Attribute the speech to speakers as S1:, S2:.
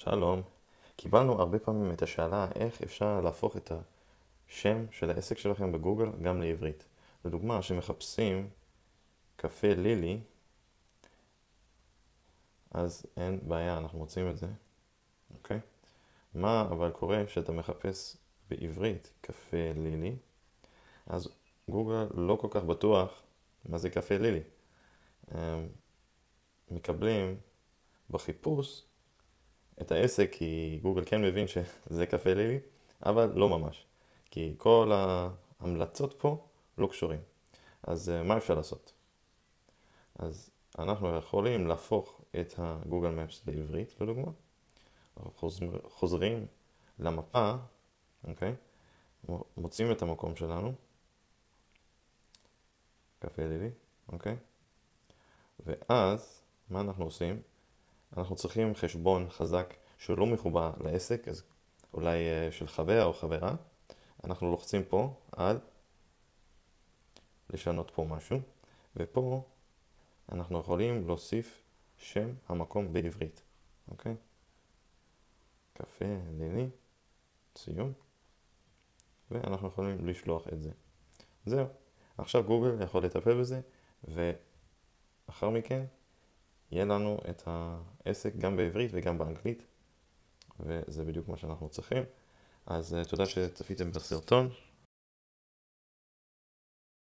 S1: שלום. קיבלנו הרבה פעמים את השאלה איך אפשר להפוך את השם של העסק שלכם בגוגל גם לעברית. לדוגמה, כשמחפשים קפה לילי, אז אין בעיה, אנחנו מוצאים את זה, אוקיי? מה אבל קורה כשאתה מחפש בעברית קפה לילי, אז גוגל לא כל כך בטוח מה זה קפה לילי. מקבלים בחיפוש את העסק כי גוגל כן מבין שזה קפה לילי, אבל לא ממש. כי כל ההמלצות פה לא קשורים. אז מה אפשר לעשות? אז אנחנו יכולים להפוך את הגוגל מפס לעברית, לדוגמה. אנחנו חוזרים למפה, אוקיי? מוצאים את המקום שלנו, קפה לילי, אוקיי? ואז, מה אנחנו עושים? אנחנו צריכים חשבון חזק שלא מחובר לעסק, אז אולי של חבר או חברה. אנחנו לוחצים פה על לשנות פה משהו, ופה אנחנו יכולים להוסיף שם המקום בעברית, אוקיי? קפה לילי, סיום, ואנחנו יכולים לשלוח את זה. זהו. עכשיו גוגל יכול לטפל בזה, ואחר מכן יהיה לנו את העסק גם בעברית וגם באנגלית, וזה בדיוק מה שאנחנו צריכים. אז תודה שצפיתם בסרטון.